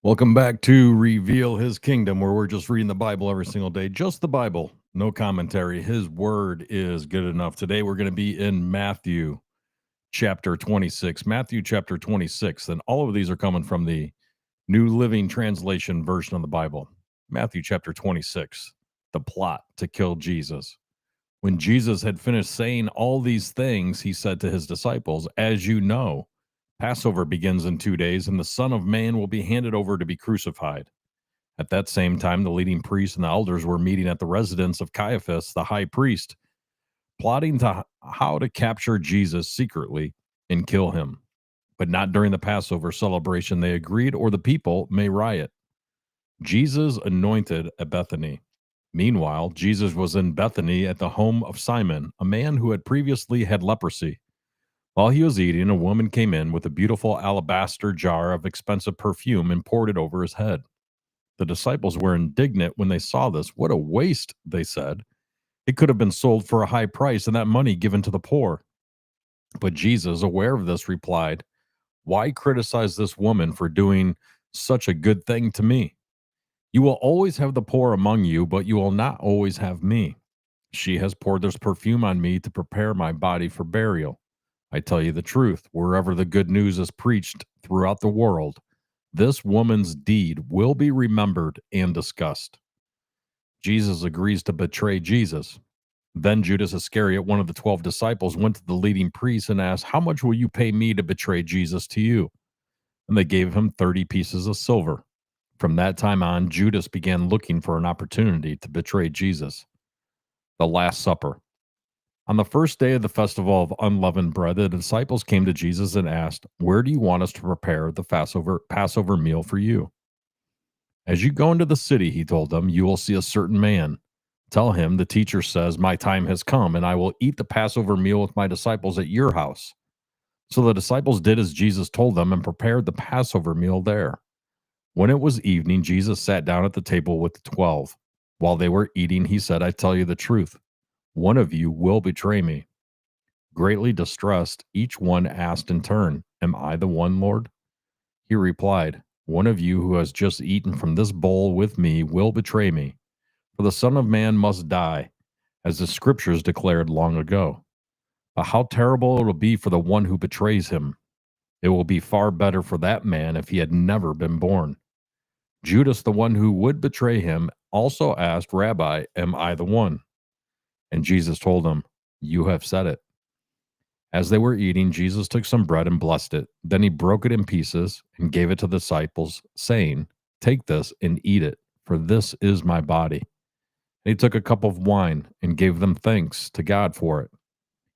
Welcome back to Reveal His Kingdom, where we're just reading the Bible every single day. Just the Bible, no commentary. His word is good enough. Today we're going to be in Matthew chapter 26. Matthew chapter 26. And all of these are coming from the New Living Translation version of the Bible. Matthew chapter 26. The plot to kill Jesus. When Jesus had finished saying all these things, he said to his disciples, "As you know, Passover begins in 2 days, and the Son of Man will be handed over to be crucified." At that same time, the leading priests and the elders were meeting at the residence of Caiaphas, the high priest, plotting how to capture Jesus secretly and kill him. But not during the Passover celebration, they agreed, or the people may riot. Jesus anointed at Bethany. Meanwhile, Jesus was in Bethany at the home of Simon, a man who had previously had leprosy. While he was eating, a woman came in with a beautiful alabaster jar of expensive perfume and poured it over his head. The disciples were indignant when they saw this. "What a waste," they said. "It could have been sold for a high price and that money given to the poor." But Jesus, aware of this, replied, "Why criticize this woman for doing such a good thing to me? You will always have the poor among you, but you will not always have me. She has poured this perfume on me to prepare my body for burial. I tell you the truth, wherever the good news is preached throughout the world, this woman's deed will be remembered and discussed." Jesus agrees to betray Jesus. Then Judas Iscariot, one of the 12 disciples, went to the leading priests and asked, "How much will you pay me to betray Jesus to you?" And they gave him 30 pieces of silver. From that time on, Judas began looking for an opportunity to betray Jesus. The Last Supper. On the first day of the festival of unleavened bread, the disciples came to Jesus and asked, "Where do you want us to prepare the Passover meal for you?" "As you go into the city," he told them, "you will see a certain man. Tell him, the teacher says, 'My time has come, and I will eat the Passover meal with my disciples at your house.'" So the disciples did as Jesus told them and prepared the Passover meal there. When it was evening, Jesus sat down at the table with the 12. While they were eating, he said, "I tell you the truth. One of you will betray me." Greatly distressed, each one asked in turn, "Am I the one, Lord?" He replied, "One of you who has just eaten from this bowl with me will betray me. For the Son of Man must die, as the Scriptures declared long ago. But how terrible it will be for the one who betrays him. It will be far better for that man if he had never been born." Judas, the one who would betray him, also asked, "Rabbi, am I the one?" And Jesus told him, "You have said it." As they were eating, Jesus took some bread and blessed it. Then he broke it in pieces and gave it to the disciples, saying, "Take this and eat it, for this is my body." And he took a cup of wine and gave them thanks to God for it.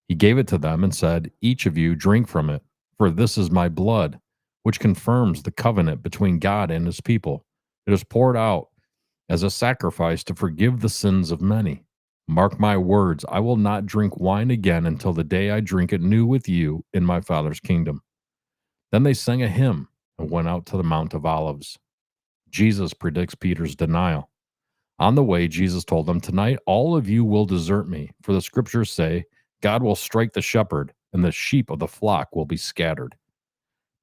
He gave it to them and said, "Each of you drink from it, for this is my blood, which confirms the covenant between God and his people. It is poured out as a sacrifice to forgive the sins of many. Mark my words, I will not drink wine again until the day I drink it new with you in my Father's kingdom." Then they sang a hymn and went out to the Mount of Olives. Jesus predicts Peter's denial. On the way, Jesus told them, "Tonight all of you will desert me, for the scriptures say, 'God will strike the shepherd, and the sheep of the flock will be scattered.'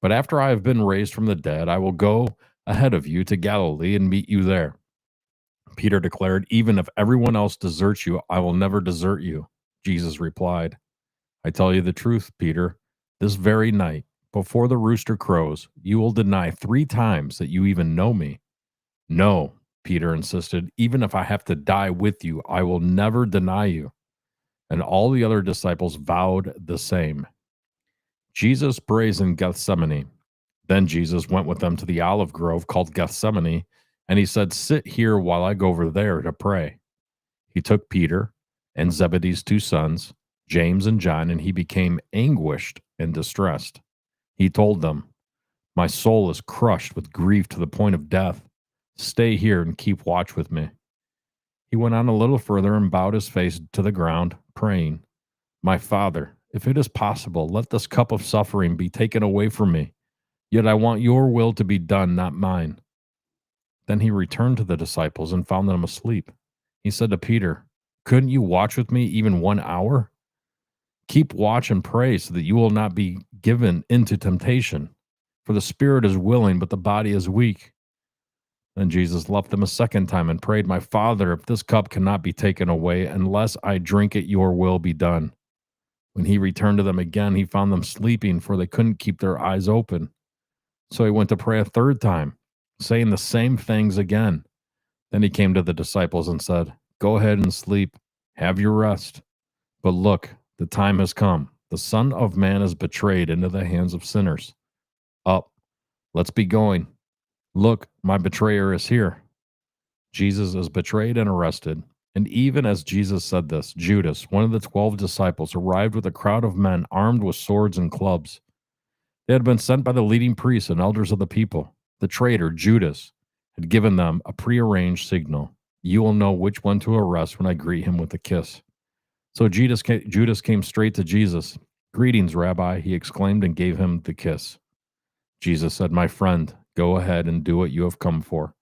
But after I have been raised from the dead, I will go ahead of you to Galilee and meet you there." Peter declared, "Even if everyone else deserts you, I will never desert you." Jesus replied, "I tell you the truth, Peter, this very night, before the rooster crows, you will deny 3 times that you even know me." "No," Peter insisted, "even if I have to die with you, I will never deny you." And all the other disciples vowed the same. Jesus prays in Gethsemane. Then Jesus went with them to the olive grove called Gethsemane, and he said, "Sit here while I go over there to pray." He took Peter and Zebedee's 2 sons, James and John, and he became anguished and distressed. He told them, "My soul is crushed with grief to the point of death. Stay here and keep watch with me." He went on a little further and bowed his face to the ground, praying, "My Father, if it is possible, let this cup of suffering be taken away from me. Yet I want your will to be done, not mine." Then he returned to the disciples and found them asleep. He said to Peter, "Couldn't you watch with me even 1 hour? Keep watch and pray so that you will not be given into temptation. For the spirit is willing, but the body is weak." Then Jesus left them a second time and prayed, "My Father, if this cup cannot be taken away unless I drink it, your will be done." When he returned to them again, he found them sleeping, for they couldn't keep their eyes open. So he went to pray a third time, saying the same things again. Then he came to the disciples and said, "Go ahead and sleep. Have your rest. But look, the time has come. The Son of Man is betrayed into the hands of sinners. Up, let's be going. Look, my betrayer is here." Jesus is betrayed and arrested. And even as Jesus said this, Judas, one of the 12 disciples, arrived with a crowd of men armed with swords and clubs. They had been sent by the leading priests and elders of the people. The traitor, Judas, had given them a prearranged signal. "You will know which one to arrest when I greet him with a kiss." So Judas came straight to Jesus. "Greetings, Rabbi," he exclaimed, and gave him the kiss. Jesus said, "My friend, go ahead and do what you have come for."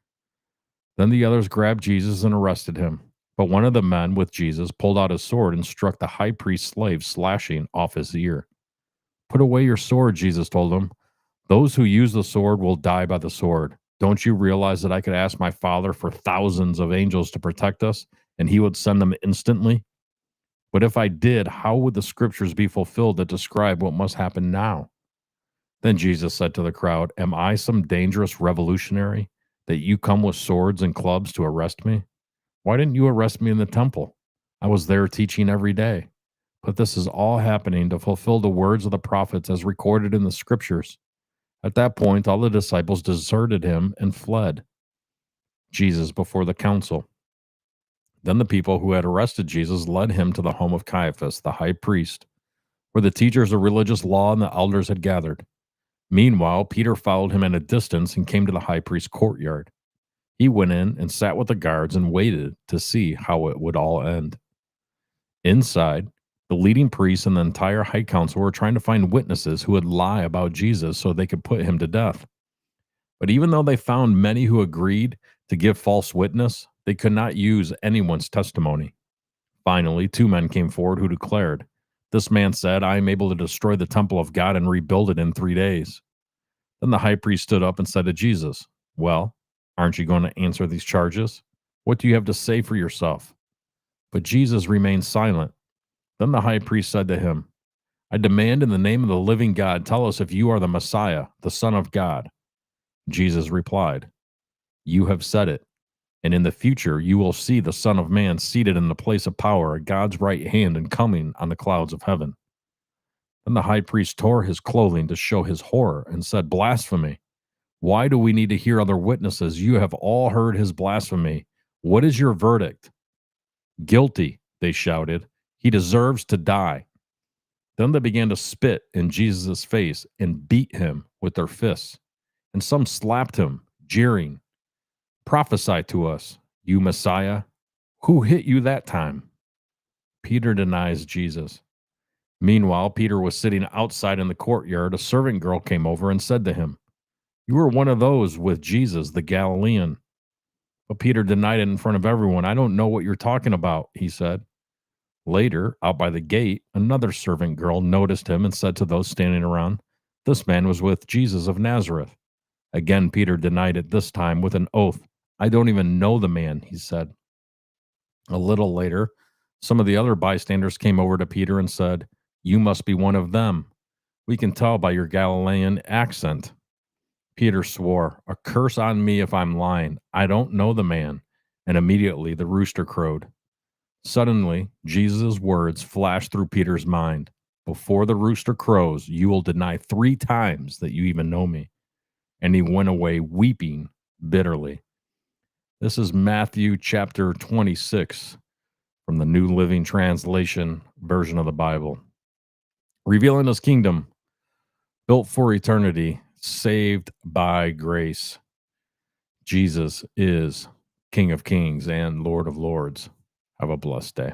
Then the others grabbed Jesus and arrested him. But one of the men with Jesus pulled out his sword and struck the high priest's slave, slashing off his ear. "Put away your sword," Jesus told him. "Those who use the sword will die by the sword. Don't you realize that I could ask my Father for thousands of angels to protect us, and he would send them instantly? But if I did, how would the scriptures be fulfilled that describe what must happen now?" Then Jesus said to the crowd, "Am I some dangerous revolutionary that you come with swords and clubs to arrest me? Why didn't you arrest me in the temple? I was there teaching every day. But this is all happening to fulfill the words of the prophets as recorded in the scriptures." At that point, all the disciples deserted him and fled. Jesus before the council. Then the people who had arrested Jesus led him to the home of Caiaphas, the high priest, where the teachers of religious law and the elders had gathered. Meanwhile, Peter followed him at a distance and came to the high priest's courtyard. He went in and sat with the guards and waited to see how it would all end. Inside, the leading priests and the entire high council were trying to find witnesses who would lie about Jesus so they could put him to death. But even though they found many who agreed to give false witness, they could not use anyone's testimony. Finally, two men came forward who declared, "This man said, 'I am able to destroy the temple of God and rebuild it in 3 days.'" Then the high priest stood up and said to Jesus, "Well, aren't you going to answer these charges? What do you have to say for yourself?" But Jesus remained silent. Then the high priest said to him, "I demand in the name of the living God, tell us if you are the Messiah, the Son of God." Jesus replied, "You have said it, and in the future you will see the Son of Man seated in the place of power at God's right hand and coming on the clouds of heaven." Then the high priest tore his clothing to show his horror and said, "Blasphemy! Why do we need to hear other witnesses? You have all heard his blasphemy. What is your verdict?" "Guilty," they shouted. "He deserves to die." Then they began to spit in Jesus' face and beat him with their fists. And some slapped him, jeering, "Prophesy to us, you Messiah. Who hit you that time?" Peter denies Jesus. Meanwhile, Peter was sitting outside in the courtyard. A servant girl came over and said to him, "You are one of those with Jesus, the Galilean." But Peter denied it in front of everyone. "I don't know what you're talking about," he said. Later, out by the gate, another servant girl noticed him and said to those standing around, "This man was with Jesus of Nazareth." Again, Peter denied it, this time with an oath. "I don't even know the man," he said. A little later, some of the other bystanders came over to Peter and said, "You must be one of them. We can tell by your Galilean accent." Peter swore, "A curse on me if I'm lying. I don't know the man." And immediately the rooster crowed. Suddenly, Jesus' words flashed through Peter's mind. "Before the rooster crows, you will deny 3 times that you even know me." And he went away weeping bitterly. This is Matthew chapter 26 from the New Living Translation version of the Bible. Revealing his kingdom, built for eternity, saved by grace. Jesus is King of Kings and Lord of Lords. Have a blessed day.